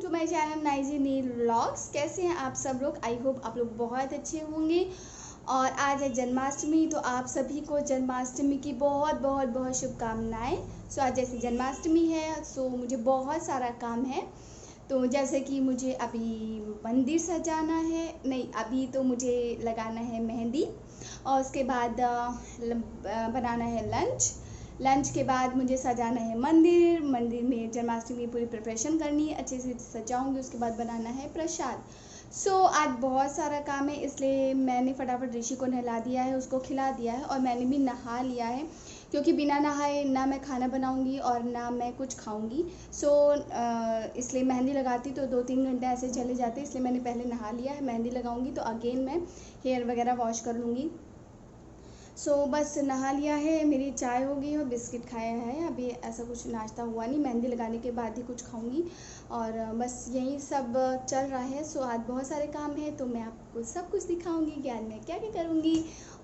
To my channel नाइजी नील vlogs. कैसे हैं आप सब लोग? आई होप आप लोग बहुत अच्छे होंगे। और आज है जन्माष्टमी, तो आप सभी को जन्माष्टमी की बहुत बहुत बहुत शुभकामनाएं। सो आज जैसे जन्माष्टमी है, सो मुझे बहुत सारा काम है। तो जैसे कि मुझे अभी मंदिर सजाना है, नहीं अभी तो मुझे लगाना है मेहंदी, और उसके बाद बनाना है लंच के बाद मुझे सजाना है मंदिर में जन्माष्टमी की पूरी प्रिपरेशन करनी है, अच्छे से सजाऊंगी। उसके बाद बनाना है प्रसाद। आज बहुत सारा काम है, इसलिए मैंने फटाफट ऋषि को नहला दिया है, उसको खिला दिया है, और मैंने भी नहा लिया है, क्योंकि बिना नहाए ना मैं खाना बनाऊंगी और ना मैं कुछ खाऊंगी। इसलिए मेहंदी लगाती तो 2-3 घंटे ऐसे चले जाते, इसलिए मैंने पहले नहा लिया है। मेहंदी लगाऊंगी तो अगेन मैं हेयर वगैरह वॉश कर लूँगी। बस नहा लिया है, मेरी चाय हो गई और बिस्किट खाया है। अभी ऐसा कुछ नाश्ता हुआ नहीं, मेहंदी लगाने के बाद ही कुछ खाऊंगी, और बस यही सब चल रहा है। आज बहुत सारे काम हैं, तो मैं आपको सब कुछ दिखाऊंगी कि आज मैं क्या क्या करूंगी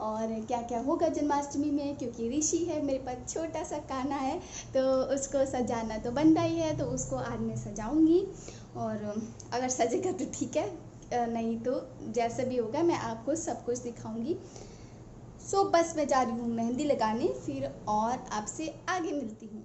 और क्या क्या होगा जन्माष्टमी में। क्योंकि ऋषि है मेरे पास, छोटा सा कान्हा है, तो उसको सजाना तो बनता ही है, तो उसको आज मैं सजाऊंगी। और अगर सजेगा तो ठीक है, नहीं तो जैसा भी होगा मैं आपको सब कुछ दिखाऊंगी। बस मैं जा रही हूँ मेहंदी लगाने, फिर और आपसे आगे मिलती हूँ।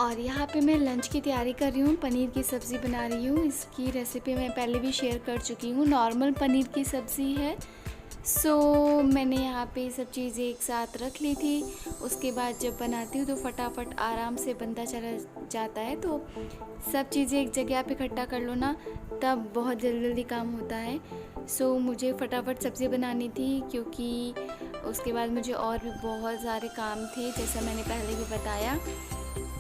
और यहाँ पे मैं लंच की तैयारी कर रही हूँ, पनीर की सब्ज़ी बना रही हूँ। इसकी रेसिपी मैं पहले भी शेयर कर चुकी हूँ, नॉर्मल पनीर की सब्ज़ी है। मैंने यहाँ पे सब चीज़ें एक साथ रख ली थी। उसके बाद जब बनाती हूँ तो फटाफट आराम से बनता चला जाता है। तो सब चीज़ें एक जगह पे इकट्ठा कर लो ना, तब बहुत जल्दी जल्दी काम होता है। मुझे फटाफट सब्ज़ी बनानी थी, क्योंकि उसके बाद मुझे और भी बहुत सारे काम थे, जैसा मैंने पहले भी बताया।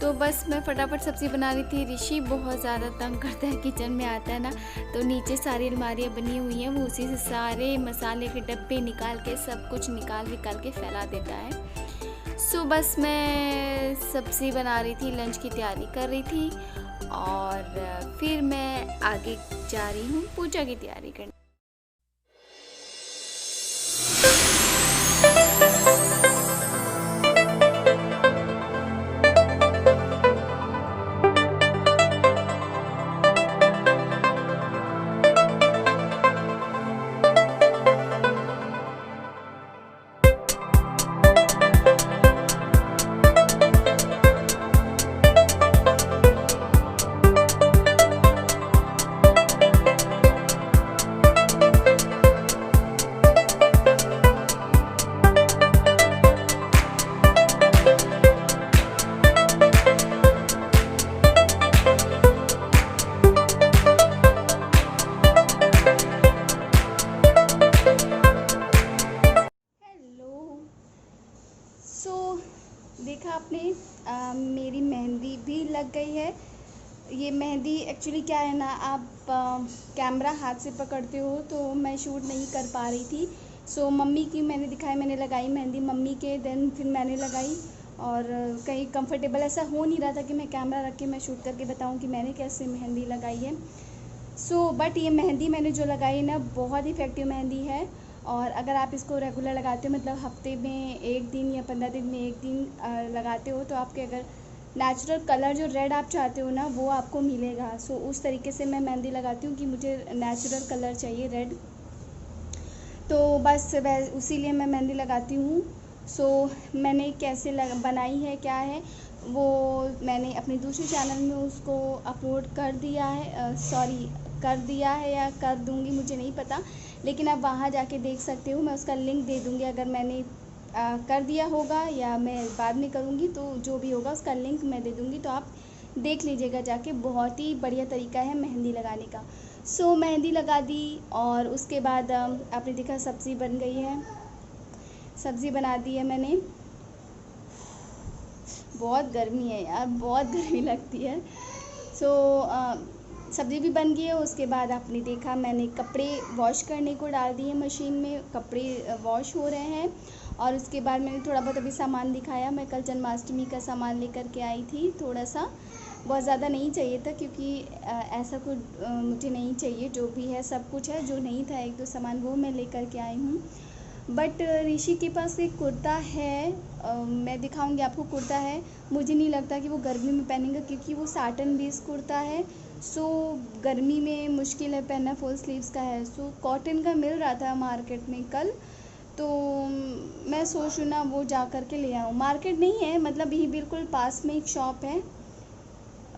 तो बस मैं फटाफट सब्ज़ी बना रही थी। ऋषि बहुत ज़्यादा तंग करता है, किचन में आता है ना तो नीचे सारी अलमारियाँ बनी हुई हैं, वो उसी से सारे मसाले के डब्बे निकाल के सब कुछ निकाल के फैला देता है। बस मैं सब्ज़ी बना रही थी, लंच की तैयारी कर रही थी, और फिर मैं आगे जा रही हूँ पूजा की तैयारी करने। देखा आपने, मेरी मेहंदी भी लग गई है। ये मेहंदी एक्चुअली क्या है ना, आप कैमरा हाथ से पकड़ते हो तो मैं शूट नहीं कर पा रही थी। मम्मी की मैंने दिखाई, मैंने लगाई मेहंदी मम्मी के, देन फिर मैंने लगाई, और कहीं कंफर्टेबल ऐसा हो नहीं रहा था कि मैं कैमरा रख के मैं शूट करके बताऊं कि मैंने कैसे मेहंदी लगाई है। बट ये मेहंदी मैंने जो लगाई ना, बहुत इफ़ेक्टिव मेहंदी है। और अगर आप इसको रेगुलर लगाते हो, मतलब हफ्ते में 1 दिन या 15 दिन में 1 दिन लगाते हो, तो आपके अगर नेचुरल कलर जो रेड आप चाहते हो ना, वो आपको मिलेगा। उस तरीके से मैं मेहंदी लगाती हूँ कि मुझे नेचुरल कलर चाहिए रेड। तो बस उसीलिए मैं मेहंदी लगाती हूँ। मैंने कैसे बनाई है, क्या है, वो मैंने अपने दूसरे चैनल में उसको अपलोड कर दिया है, कर दिया है या कर दूँगी, मुझे नहीं पता, लेकिन आप वहाँ जाके देख सकते हो। मैं उसका लिंक दे दूँगी, अगर मैंने कर दिया होगा या मैं बाद में करूँगी, तो जो भी होगा उसका लिंक मैं दे दूँगी, तो आप देख लीजिएगा जाके। बहुत ही बढ़िया तरीका है मेहंदी लगाने का। मेहंदी लगा दी और उसके बाद आपने देखा सब्ज़ी बन गई है। सब्ज़ी बना दी है मैंने। बहुत गर्मी है यार, बहुत गर्मी लगती है। सब्ज़ी भी बन गई है। उसके बाद आपने देखा मैंने कपड़े वॉश करने को डाल दिए मशीन में, कपड़े वॉश हो रहे हैं। और उसके बाद मैंने थोड़ा बहुत अभी सामान दिखाया। मैं कल जन्माष्टमी का सामान लेकर के आई थी, थोड़ा सा, बहुत ज़्यादा नहीं चाहिए था, क्योंकि ऐसा कुछ मुझे नहीं चाहिए। जो भी है सब कुछ है, जो नहीं था 1-2 सामान वो मैं लेकर के आई हूँ। बट ऋषि के पास एक कुर्ता है, मैं दिखाऊंगी आपको। कुर्ता है, मुझे नहीं लगता कि वो गर्मी में पहनेगा, क्योंकि वो साटन बेस कुर्ता है। गर्मी में मुश्किल है पहनना, फुल स्लीव्स का है। कॉटन का मिल रहा था मार्केट में कल, तो मैं सोच रही ना वो जा कर के ले आऊँ। मार्केट नहीं है, मतलब यही बिल्कुल पास में एक शॉप है,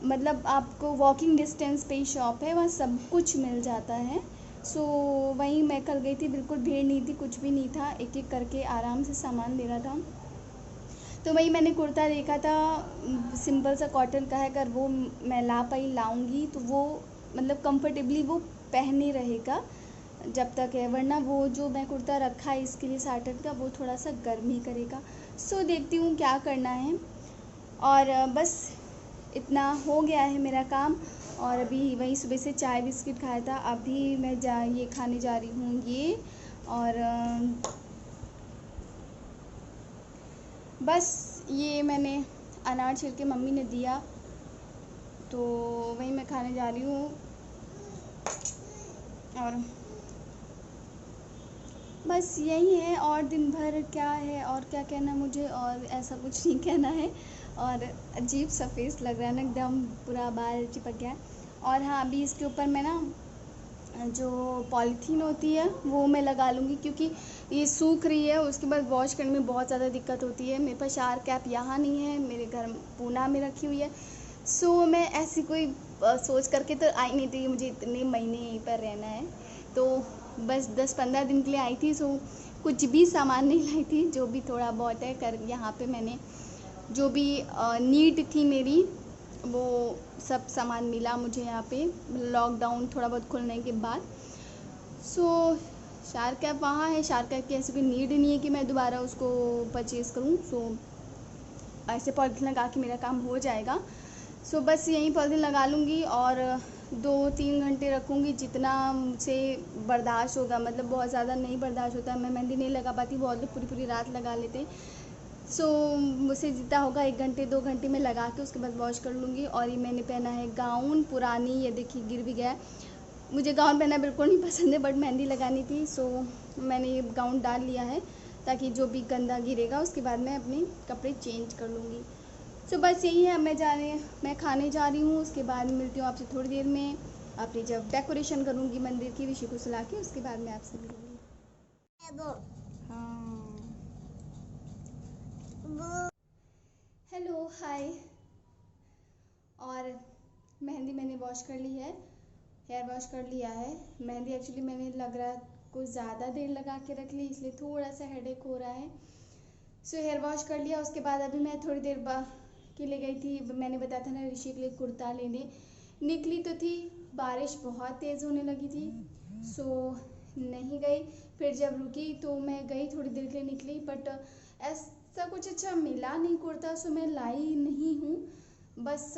मतलब आपको वॉकिंग डिस्टेंस पे ही शॉप है, वहाँ सब कुछ मिल जाता है। वहीं मैं कल गई थी, बिल्कुल भीड़ नहीं थी, कुछ भी नहीं था, एक एक करके आराम से सामान ले रहा था। तो वही मैंने कुर्ता देखा था, सिंपल सा कॉटन का है। अगर वो मैं लाऊंगी तो वो मतलब कंफर्टेबली वो पहने रहेगा जब तक है, वरना वो जो मैं कुर्ता रखा है इसके लिए साटन का, वो थोड़ा सा गर्मी करेगा। देखती हूँ क्या करना है। और बस इतना हो गया है मेरा काम। और अभी वही सुबह से चाय बिस्किट खाया था, अभी मैं ये खाने जा रही हूँ ये। और बस ये मैंने अनार छिल के मम्मी ने दिया, तो वही मैं खाने जा रही हूँ। और बस यही है। और दिन भर क्या है और क्या कहना मुझे, और ऐसा कुछ नहीं कहना है। और अजीब सा फेस लग रहा है ना, एकदम पूरा बाल चिपक गया है। और हाँ, अभी इसके ऊपर मैं ना जो पॉलीथीन होती है वो मैं लगा लूँगी, क्योंकि ये सूख रही है, उसके बाद वॉश करने में बहुत ज़्यादा दिक्कत होती है। मेरे पास शावर कैप यहाँ नहीं है, मेरे घर पूना में रखी हुई है। मैं ऐसी कोई सोच करके तो आई नहीं थी मुझे इतने महीने यहीं पर रहना है, तो बस 10-15 दिन के लिए आई थी। कुछ भी सामान नहीं लाई थी, जो भी थोड़ा बहुत है कर यहाँ पे मैंने जो भी नीड थी मेरी, वो सब सामान मिला मुझे यहाँ पे लॉकडाउन थोड़ा बहुत खुलने के बाद। शावर कैप वहाँ है, शावर कैप की ऐसी कोई नीड नहीं है कि मैं दोबारा उसको परचेज़ करूँ। ऐसे पॉलीथीन लगा के मेरा काम हो जाएगा। बस यहीं पॉलीथीन लगा लूँगी और 2-3 घंटे रखूँगी, जितना मुझसे बर्दाश्त होगा। मतलब बहुत ज़्यादा नहीं बर्दाश्त होता, मैं मेहंदी नहीं लगा पाती, बहुत लोग पूरी पूरी रात लगा लेते हैं। मुझसे जितना होगा 1 घंटे 2 घंटे में लगा के उसके बाद वॉश कर लूँगी। और ये मैंने पहना है गाउन पुरानी, ये देखिए गिर भी गया है। मुझे गाउन पहनना बिल्कुल नहीं पसंद है, बट मेहंदी लगानी थी, मैंने ये गाउन डाल लिया है, ताकि जो भी गंदा गिरेगा उसके बाद मैं अपने कपड़े चेंज कर लूँगी। बस यही है। मैं खाने जा रही हूँ, उसके बाद मिलती हूँ आपसे थोड़ी देर में। अपनी जब डेकोरेशन करूँगी मंदिर की ऋषि को सुला के, उसके बाद मैं आपसे मिलूँगी। हाँ, हेलो, हाय। और मेहंदी मैंने वॉश कर ली है, हेयर वॉश कर लिया है। मेहंदी एक्चुअली मैंने लग रहा कुछ ज़्यादा देर लगा के रख ली, इसलिए थोड़ा सा हेडेक हो रहा है। हेयर वॉश कर लिया। उसके बाद अभी मैं थोड़ी देर के लिए गई थी, मैंने बताया था ना ऋषि के लिए कुर्ता लेने निकली तो थी, बारिश बहुत तेज़ होने लगी थी, नहीं गई। फिर जब रुकी तो मैं गई, थोड़ी देर के लिए निकली, बट ऐसा कुछ अच्छा मिला नहीं कुर्ता, मैं लाई नहीं हूँ। बस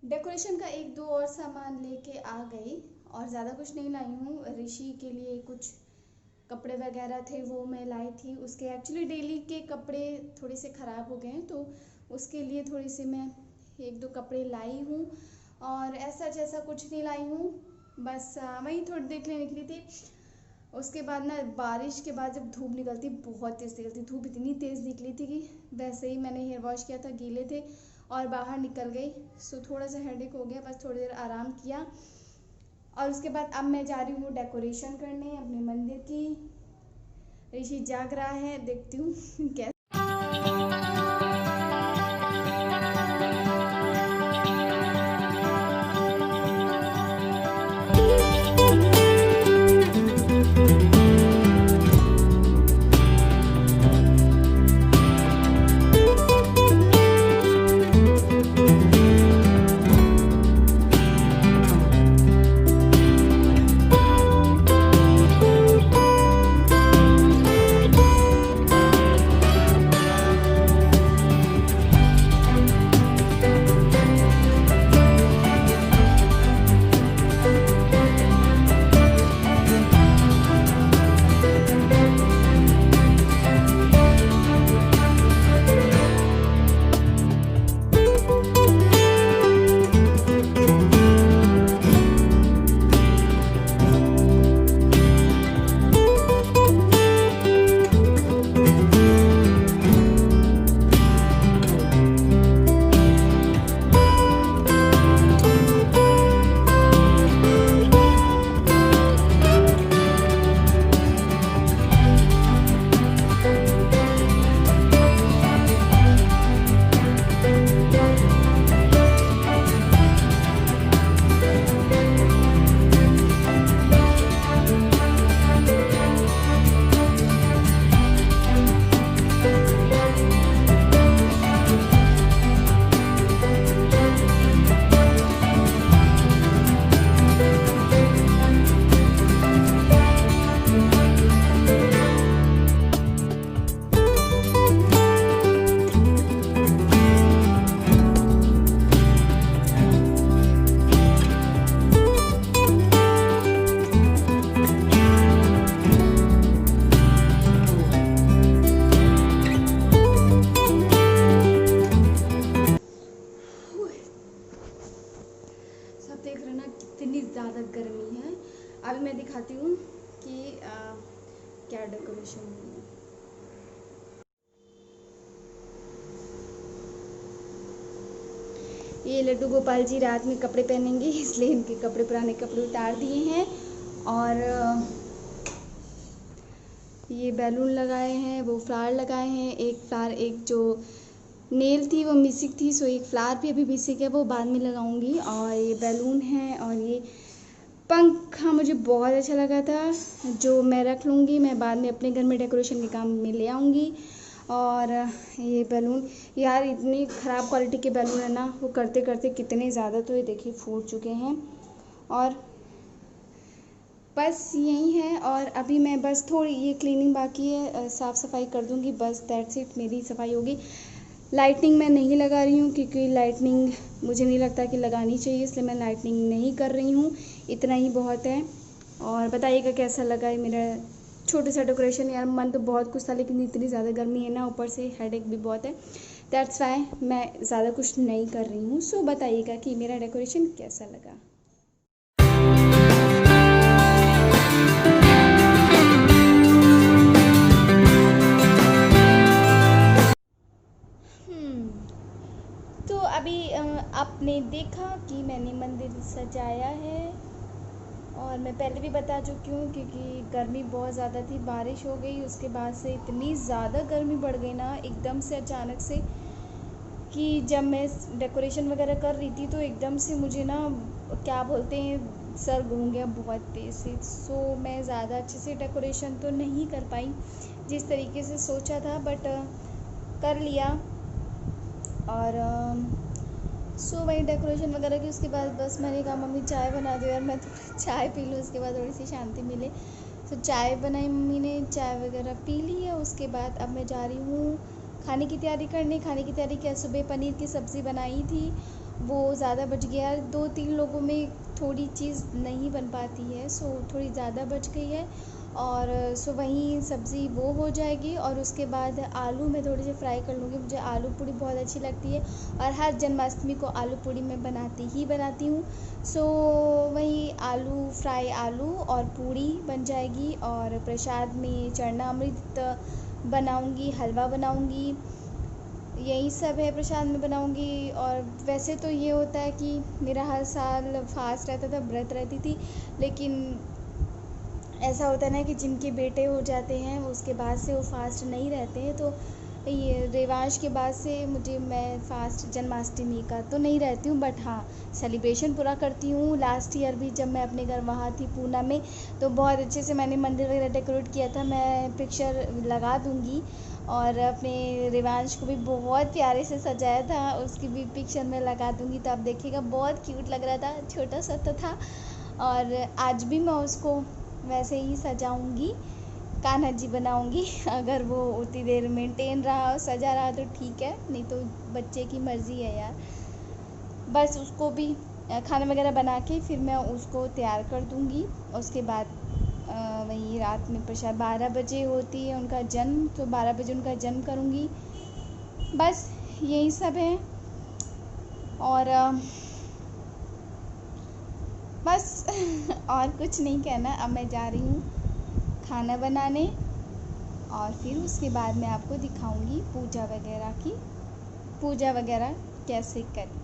डेकोरेशन का 1-2 और सामान लेके आ गई, और ज़्यादा कुछ नहीं लाई हूँ। ऋषि के लिए कुछ कपड़े वगैरह थे वो मैं लाई थी, उसके एक्चुअली डेली के कपड़े थोड़े से ख़राब हो गए हैं, तो उसके लिए थोड़ी से मैं 1-2 कपड़े लाई हूँ। और ऐसा कुछ नहीं लाई हूँ, बस वहीं थोड़ी देर के लिए निकली थी। उसके बाद ना बारिश के बाद जब धूप निकलती बहुत तेज़ निकलती, धूप इतनी तेज़ निकली थी कि वैसे ही मैंने हेयर वॉश किया था, गीले थे और बाहर निकल गई। सो थोड़ा सा हेडेक हो गया, बस थोड़ी देर आराम किया। और उसके बाद अब मैं जा रही हूँ डेकोरेशन करने अपने मंदिर की। ऋषि जाग रहा है, देखती हूँ कैसे। कितनी ज़्यादा गर्मी है। अभी मैं दिखाती हूँ कि क्या डेकोरेशन है। ये लड्डू गोपाल जी रात में कपड़े पहनेंगे, इसलिए इनके कपड़े पुराने कपड़े उतार दिए हैं। और ये बैलून लगाए हैं, वो फ्लावर लगाए हैं। एक फ्लावर, एक जो नेल थी वो मिसिंग थी, सो एक फ्लावर भी अभी मिसिंग है, वो बाद में लगाऊंगी। और ये बैलून है और ये पंखा मुझे बहुत अच्छा लगा था, जो मैं रख लूँगी, मैं बाद में अपने घर में डेकोरेशन के काम में ले आऊँगी। और ये बैलून यार इतनी ख़राब क्वालिटी के बैलून है ना, वो करते करते कितने ज़्यादा तो ये देखिए फूट चुके हैं। और बस यही है। और अभी मैं बस थोड़ी ये क्लीनिंग बाकी है, साफ़ सफाई कर दूँगी, बस दैट्स इट, मेरी सफाई होगी। लाइटनिंग मैं नहीं लगा रही हूँ क्योंकि लाइटनिंग मुझे नहीं लगता कि लगानी चाहिए, इसलिए मैं लाइटनिंग नहीं कर रही हूँ। इतना ही बहुत है। और बताइएगा कैसा लगा है मेरा छोटे सा डेकोरेशन। यार मन तो बहुत कुछ था, लेकिन इतनी ज़्यादा गर्मी है ना, ऊपर से हेडेक भी बहुत है, दैट्स वाई मैं ज़्यादा कुछ नहीं कर रही हूँ। सो बताइएगा कि मेरा डेकोरेशन कैसा लगा। तो अभी आपने देखा कि मैंने मंदिर सजाया है, और मैं पहले भी बता चुकी हूँ क्योंकि गर्मी बहुत ज़्यादा थी, बारिश हो गई उसके बाद से इतनी ज़्यादा गर्मी बढ़ गई ना एकदम से अचानक से, कि जब मैं डेकोरेशन वगैरह कर रही थी तो एकदम से मुझे ना क्या बोलते हैं सर घूम गया बहुत तेज़ से। सो मैं ज़्यादा अच्छे से डेकोरेशन तो नहीं कर पाई जिस तरीके से सोचा था, बट कर लिया। और सो वही डेकोरेशन वगैरह की उसके बाद बस मैंने कहा मम्मी चाय बना दो यार, मैं थोड़ा चाय पी लूँ, उसके बाद थोड़ी सी शांति मिले। तो चाय बनाई मम्मी ने, चाय वगैरह पी ली है। उसके बाद अब मैं जा रही हूँ खाने की तैयारी करने। खाने की तैयारी क्या, सुबह पनीर की सब्ज़ी बनाई थी, वो ज़्यादा बच गया। 2-3 लोगों में थोड़ी चीज़ नहीं बन पाती है, सो थोड़ी ज़्यादा बच गई है। और सो वहीं सब्ज़ी वो हो जाएगी और उसके बाद आलू मैं थोड़े से फ्राई कर लूँगी। मुझे आलू पूड़ी बहुत अच्छी लगती है और हर जन्माष्टमी को आलू पूड़ी मैं बनाती हूँ। सो वही आलू फ्राई आलू और पूड़ी बन जाएगी और प्रसाद में चरणामृत बनाऊँगी, हलवा बनाऊँगी, यही सब है प्रसाद में बनाऊँगी। और वैसे तो ये होता है कि मेरा हर साल फास्ट रहता था, व्रत रहती थी, लेकिन ऐसा होता है ना कि जिनके बेटे हो जाते हैं उसके बाद से वो फास्ट नहीं रहते हैं। तो ये रिवाज के बाद से मैं फास्ट जन्माष्टमी का तो नहीं रहती हूँ, बट हाँ सेलिब्रेशन पूरा करती हूँ। लास्ट ईयर भी जब मैं अपने घर वहाँ थी पूना में, तो बहुत अच्छे से मैंने मंदिर वगैरह डेकोरेट किया था। मैं पिक्चर लगा दूँगी और अपने रिवांश को भी बहुत प्यारे से सजाया था, उसकी भी पिक्चर मैं लगा दूँगी, तो आप देखिएगा बहुत क्यूट लग रहा था, छोटा सा तो था। और आज भी मैं उसको वैसे ही सजाऊँगी, कान्हा जी बनाऊँगी। अगर वो उतनी देर मेंटेन रहा और सजा रहा तो ठीक है, नहीं तो बच्चे की मर्ज़ी है यार। बस उसको भी खाना वगैरह बना के फिर मैं उसको तैयार कर दूँगी। उसके बाद वही रात में प्रसाद 12 बजे होती है उनका जन्म, तो 12 बजे उनका जन्म करूँगी। बस यही सब है और बस और कुछ नहीं कहना। अब मैं जा रही हूँ खाना बनाने और फिर उसके बाद मैं आपको दिखाऊंगी पूजा वगैरह कैसे करें।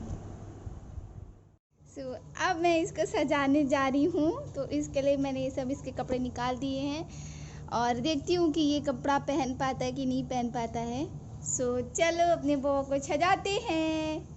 सो अब मैं इसको सजाने जा रही हूँ, तो इसके लिए मैंने ये सब इसके कपड़े निकाल दिए हैं और देखती हूँ कि ये कपड़ा पहन पाता है कि नहीं पहन पाता है। सो चलो अपने बहू को सजाते हैं।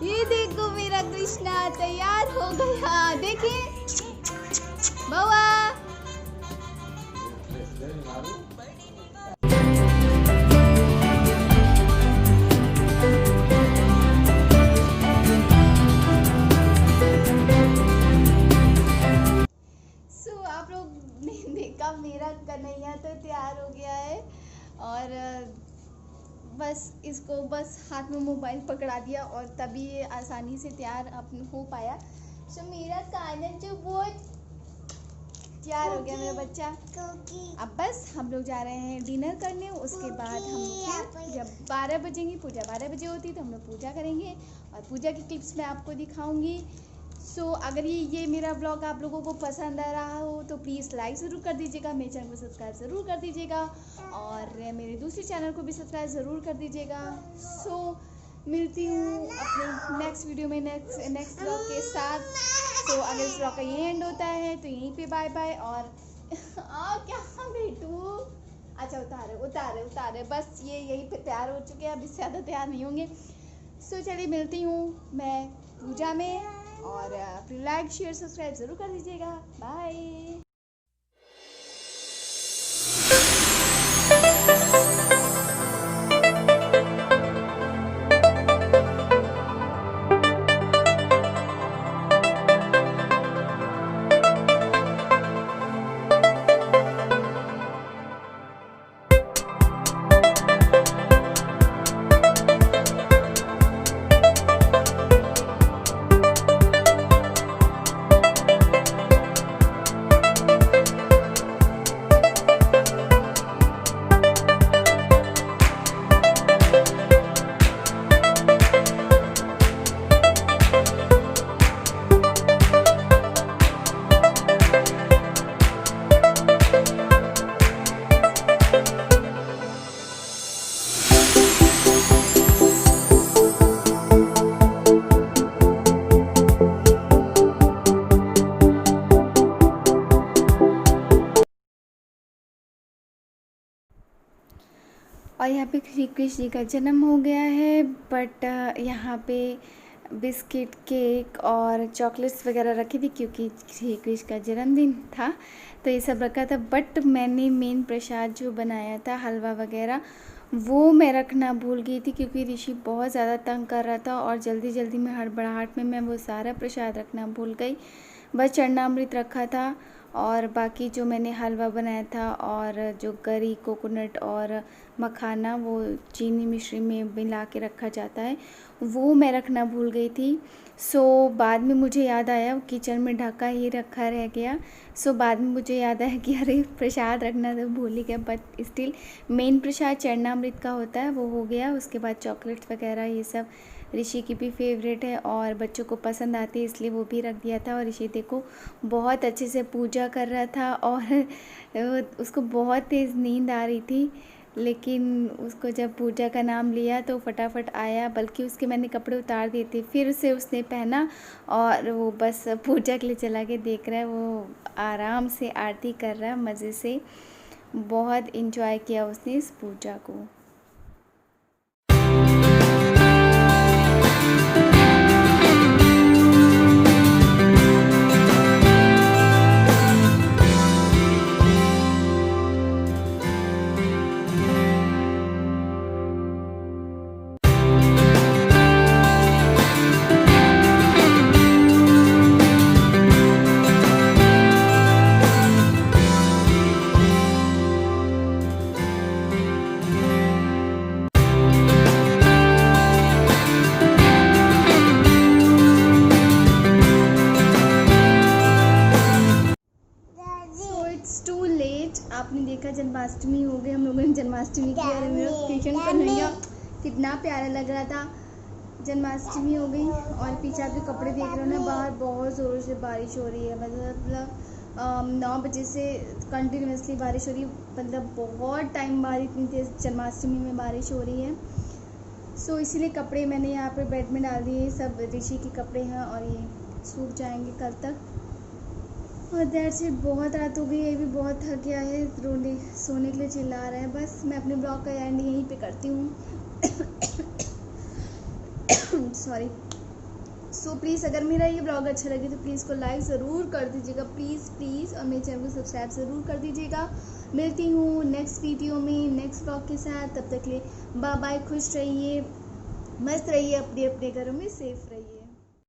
ये देखो मेरा कृष्णा तैयार हो गया, देखिए बउआ। आप लोग ने देखा मेरा कन्हैया तो तैयार हो गया है और बस इसको बस हाथ में मोबाइल पकड़ा दिया और तभी ये आसानी से तैयार हो पाया। सो मेरा कानन जो बहुत तैयार हो गया मेरा बच्चा। अब बस हम लोग जा रहे हैं डिनर करने। उसके बाद हम लोग फिर जब 12 बजेंगे, पूजा 12 बजे होती है तो हम लोग पूजा करेंगे और पूजा की क्लिप्स मैं आपको दिखाऊंगी। सो अगर ये मेरा ब्लॉग आप लोगों को पसंद आ रहा हो तो प्लीज़ लाइक ज़रूर कर दीजिएगा, मेरे चैनल को सब्सक्राइब ज़रूर कर दीजिएगा और मेरे दूसरे चैनल को भी सब्सक्राइब ज़रूर कर दीजिएगा। सो मिलती हूँ अपने नेक्स्ट वीडियो में नेक्स्ट ब्लॉग के साथ। तो अगर इस ब्लॉग का ये एंड होता है तो यहीं पे बाय बाय। और क्या बेटू, अच्छा उतारे बस ये यहीं पे तैयार हो चुके हैं, अब इससे ज़्यादा तैयार नहीं होंगे। सो चलिए मिलती हूँ मैं पूजा में और फिर लाइक शेयर सब्सक्राइब ज़रूर कर दीजिएगा। बाय। और यहाँ पे श्री कृष्ण जी का जन्म हो गया है, बट यहाँ पे बिस्किट, केक और चॉकलेट्स वगैरह रखी थी क्योंकि श्री कृष्ण का जन्मदिन था तो ये सब रखा था। बट मैंने मेन प्रसाद जो बनाया था हलवा वगैरह वो मैं रखना भूल गई थी क्योंकि ऋषि बहुत ज़्यादा तंग कर रहा था और जल्दी जल्दी में हड़बड़ाहट में मैं वो सारा प्रसाद रखना भूल गई। बस चरणामृत रखा था और बाकी जो मैंने हलवा बनाया था और जो गरी, कोकोनट और मखाना वो चीनी मिश्री में मिला के रखा जाता है वो मैं रखना भूल गई थी। सो बाद में मुझे याद आया, किचन में ढका ही रखा रह गया। सो बाद में मुझे याद आया कि अरे प्रसाद रखना तो भूल ही गया, बट स्टिल मेन प्रसाद चरणामृत का होता है वो हो गया। उसके बाद चॉकलेट्स वगैरह ये सब ऋषि की भी फेवरेट है और बच्चों को पसंद आती है इसलिए वो भी रख दिया था। और ऋषि देखो बहुत अच्छे से पूजा कर रहा था और उसको बहुत तेज़ नींद आ रही थी, लेकिन उसको जब पूजा का नाम लिया तो फटाफट आया, बल्कि उसके मैंने कपड़े उतार दिए थे फिर उसे उसने पहना और वो बस पूजा के लिए चला के देख रहा है। वो आराम से आरती कर रहा है, मज़े से बहुत इन्जॉय किया उसने इस पूजा को। आपने देखा जन्माष्टमी हो गई, हम लोगों ने जन्माष्टमी की और मेरा किचन कन्हैया कितना प्यारा लग रहा था। जन्माष्टमी हो गई और पीछे आप जो कपड़े देख रहे हो ना, बाहर बहुत ज़ोर से बारिश हो रही है। मतलब 9 बजे से कंटिन्यूसली बारिश हो रही है, मतलब बहुत टाइम बाद इतनी तेज़ जन्माष्टमी में बारिश हो रही है। सो इसीलिए कपड़े मैंने यहाँ पर बेड में डाल दिए, सब ऋषि के कपड़े हैं और ये सूख जाएंगे कल तक। और दैट से बहुत रात हो गई, ये भी बहुत थक गया है, सोने के लिए चिल्ला रहा है। बस मैं अपने ब्लॉग का एंड यहीं पे करती हूँ। सॉरी। सो प्लीज़ अगर मेरा ये ब्लॉग अच्छा लगे तो प्लीज़ को लाइक ज़रूर कर दीजिएगा, प्लीज़ और मेरे चैनल को सब्सक्राइब ज़रूर कर दीजिएगा। मिलती हूँ नेक्स्ट वीडियो में नेक्स्ट ब्लॉग के साथ, तब तक के लिए बाय बाय, खुश रहिए, मस्त रहिए, अपने अपने घरों में सेफ